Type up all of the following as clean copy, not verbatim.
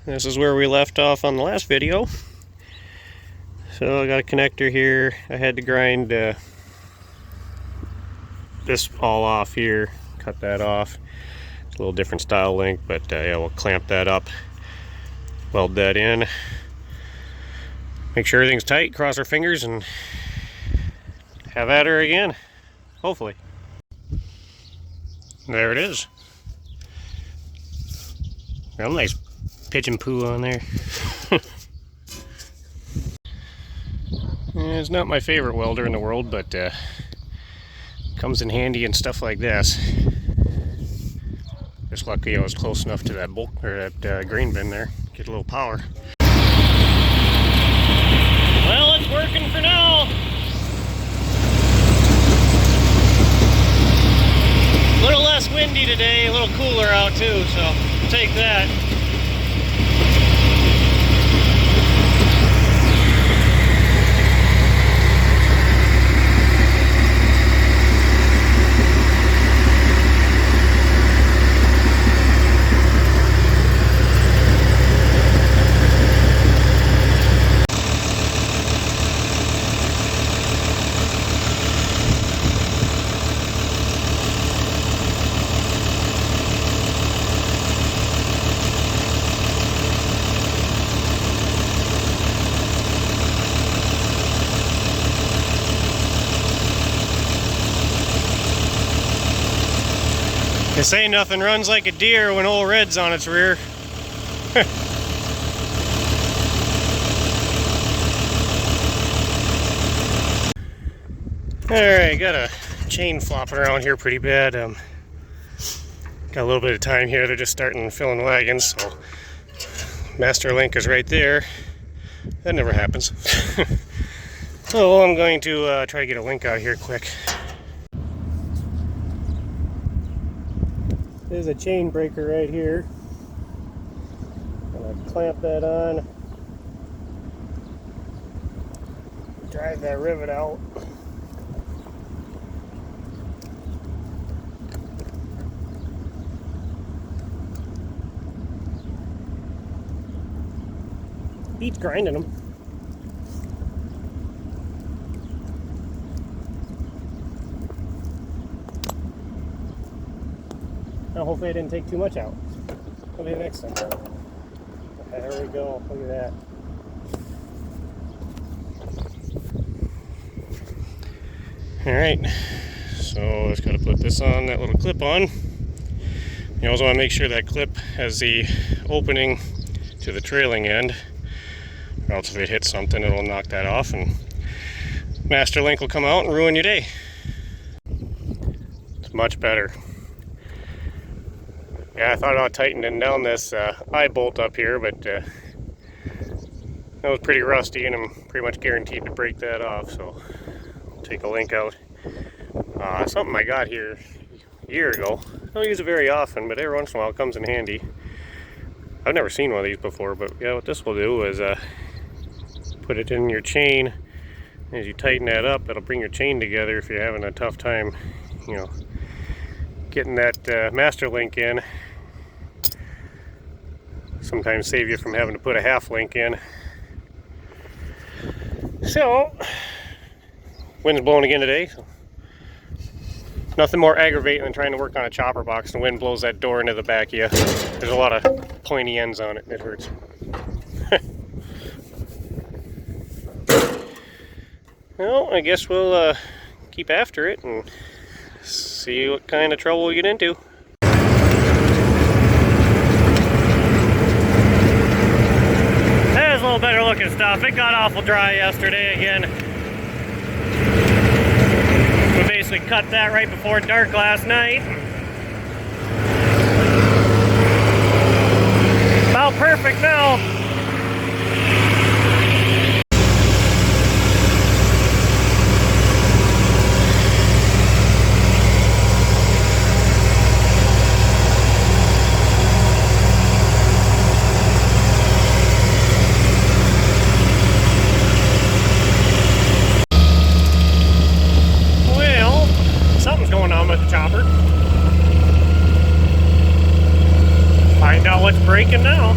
This is where we left off on the last video. So I got a connector here. I had to grind this all off here, cut that off. It's a little different style link, but yeah, we'll clamp that up, weld that in, make sure everything's tight, cross our fingers, and have at her again, hopefully. There it is. Real nice pigeon poo on there. It's not my favorite welder in the world, but comes in handy and stuff like this. Just lucky I was close enough to that bulk or that grain bin there. Get a little power. Well, it's working for now. A little less windy today, a little cooler out too, so I'll take that. They say nothing runs like a deer when old red's on its rear. Alright, got a chain flopping around here pretty bad. Got a little bit of time here. They're just starting filling wagons, so master link is right there. That never happens. So I'm going to try to get a link out here quick. There's a chain breaker right here. I'm going to clamp that on. Drive that rivet out. Beats grinding them. Now hopefully I didn't take too much out. That'll be the next time. There we go, look at that. Alright, so just gotta put this on, that little clip on. You also want to make sure that clip has the opening to the trailing end, or else if it hits something it'll knock that off and master link will come out and ruin your day. It's much better. Yeah, I thought about tightening down this eye bolt up here, but that was pretty rusty and I'm pretty much guaranteed to break that off, so I'll take a link out. Something I got here a year ago. I don't use it very often, but every once in a while it comes in handy. I've never seen one of these before, but yeah, what this will do is put it in your chain. As you tighten that up, it'll bring your chain together if you're having a tough time, you know, getting that master link in. Sometimes save you from having to put a half link in. So, wind's blowing again today. So nothing more aggravating than trying to work on a chopper box and the wind blows that door into the back of you. There's a lot of pointy ends on it and it hurts. Well, I guess we'll keep after it and see what kind of trouble we get into. There's a little better looking stuff. It got awful dry yesterday again. We basically cut that right before dark last night. About perfect now. Find out what's breaking now.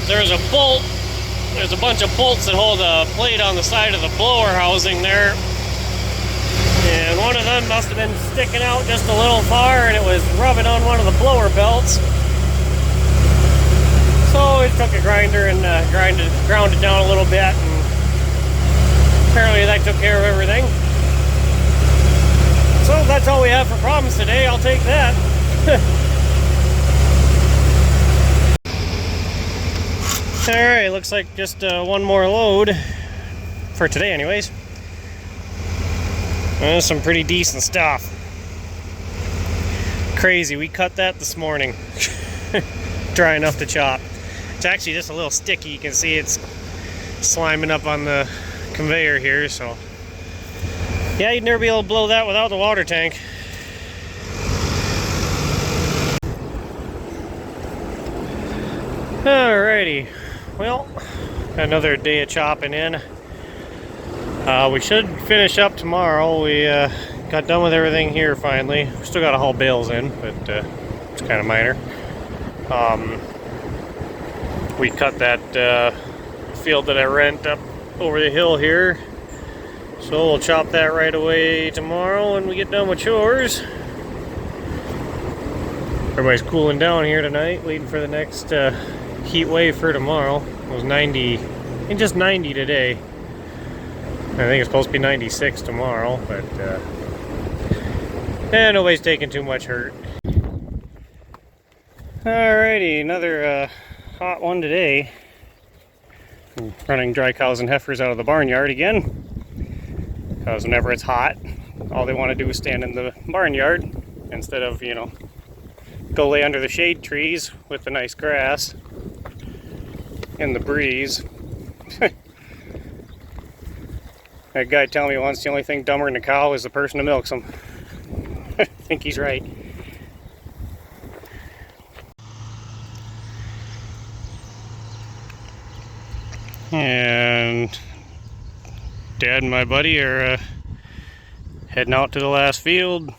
there's a bolt. There's a bunch of bolts that hold a plate on the side of the blower housing there. And one of them must have been sticking out just a little far, and it was rubbing on one of the blower belts. So we took a grinder and ground it down a little bit, and apparently that took care of everything. So that's all we have for problems today. I'll take that. Alright, looks like just one more load for today anyways. Some pretty decent stuff. Crazy, we cut that this morning. Dry enough to chop. It's actually just a little sticky. You can see it's sliming up on the conveyor here, so yeah, you'd never be able to blow that without the water tank. Alrighty, well, another day of chopping in. We should finish up tomorrow. We got done with everything here finally. We still got to haul bales in, but it's kind of minor. We cut that field that I rent up over the hill here, so we'll chop that right away tomorrow when we get done with chores. Everybody's cooling down here tonight, waiting for the next heat wave for tomorrow. It was 90, and just 90 today. I think it's supposed to be 96 tomorrow, but nobody's taking too much hurt. Alrighty, another hot one today. I'm running dry cows and heifers out of the barnyard again, because whenever it's hot, all they want to do is stand in the barnyard instead of, you know, go lay under the shade trees with the nice grass and the breeze. That guy telling me once the only thing dumber than a cow is the person who milks them. I think he's right. And Dad and my buddy are heading out to the last field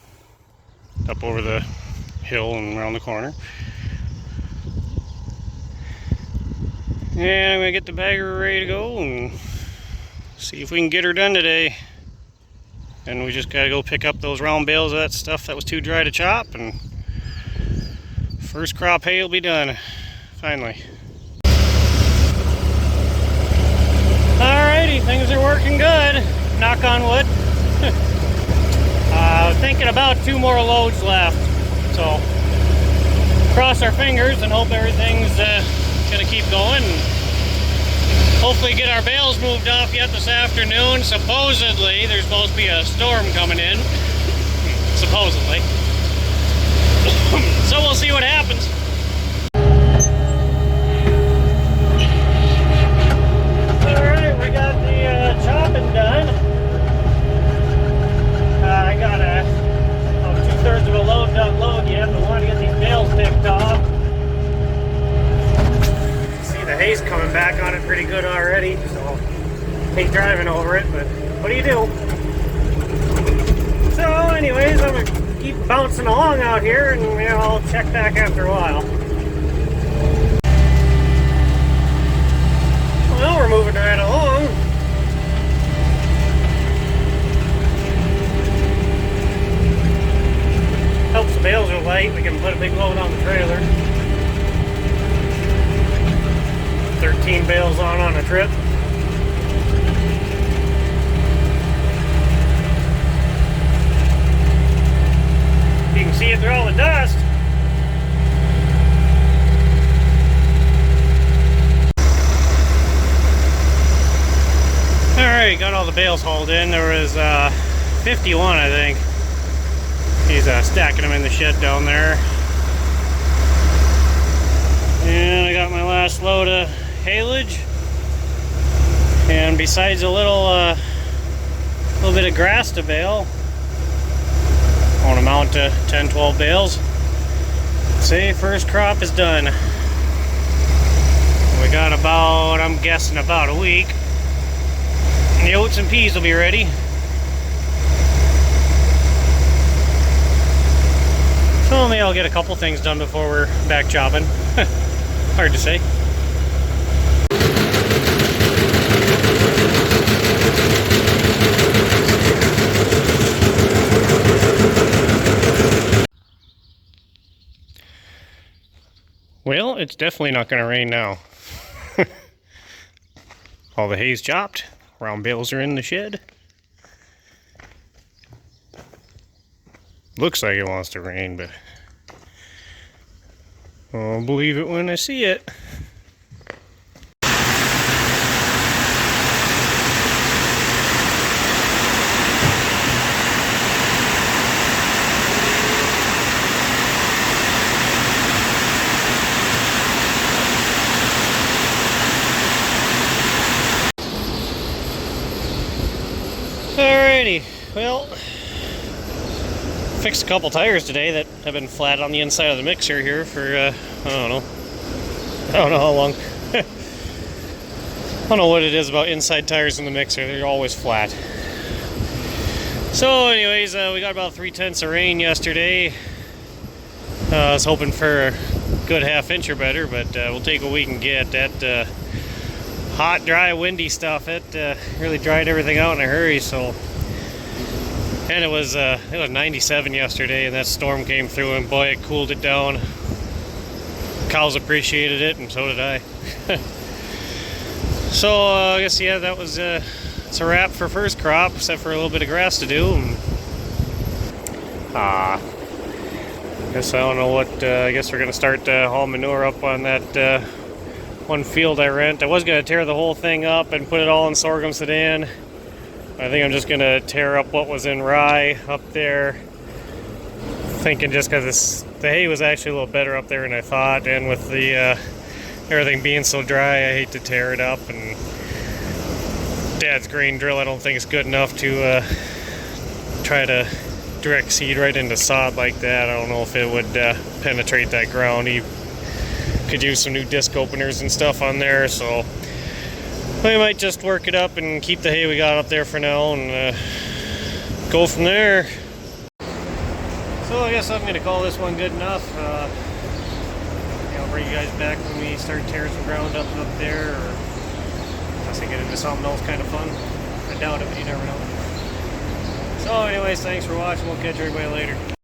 up over the hill and around the corner. And I'm gonna get the bagger ready to go and see if we can get her done today. And we just gotta go pick up those round bales of that stuff that was too dry to chop, and first crop hay will be done finally. Alrighty, things are working good, knock on wood. Thinking about 2 more loads left, so cross our fingers and hope everything's gonna keep going. Hopefully get our bales moved off yet this afternoon. Supposedly there's supposed to be a storm coming in. Supposedly. So we'll see what happens. Alright, we got the chopping done. I got about 2/3 of a load to unload yet, but want to get these bales picked off. The hay's coming back on it pretty good already, so hate driving over it, but what do you do? So anyways, I'm gonna keep bouncing along out here, and you know, I'll check back after a while. Well, we're moving right along. Helps the bales are light, we can put a big load on the trailer. 13 bales on a trip. You can see it through all the dust. Alright, got all the bales hauled in. There was 51, I think. He's stacking them in the shed down there. And I got my last load of haylage, and besides a little bit of grass to bale, won't amount to 10-12 bales. Say first crop is done. We got about, I'm guessing about a week, and the oats and peas will be ready. So maybe I'll get a couple things done before we're back chopping. Hard to say. Well, it's definitely not going to rain now. All the hay's chopped. Round bales are in the shed. Looks like it wants to rain, but I'll believe it when I see it. Alrighty, well, fixed a couple tires today that have been flat on the inside of the mixer here for, I don't know how long. I don't know what it is about inside tires in the mixer, they're always flat. So anyways, we got about 3/10 of rain yesterday. I was hoping for a good half-inch or better, but we'll take what we can get. That hot, dry, windy stuff, it really dried everything out in a hurry. So, and it was 97 yesterday, and that storm came through, and boy, it cooled it down. Cows appreciated it, and so did I. So I guess, yeah, that was it's a wrap for first crop, except for a little bit of grass to do. Guess I don't know what. I guess we're gonna start hauling manure up on that one field I rent. I was gonna tear the whole thing up and put it all in sorghum sedan. I think I'm just gonna tear up what was in rye up there. Thinking just because the hay was actually a little better up there than I thought, and with the everything being so dry, I hate to tear it up. And Dad's grain drill, I don't think it's good enough to try to direct seed right into sod like that. I don't know if it would penetrate that ground. He could use some new disc openers and stuff on there, so we might just work it up and keep the hay we got up there for now and go from there. So I guess I'm going to call this one good enough. I'll bring you guys back when we start tearing some ground up there, or unless I get into something else kind of fun. I doubt it, but you never know. So anyways, thanks for watching. We'll catch everybody later.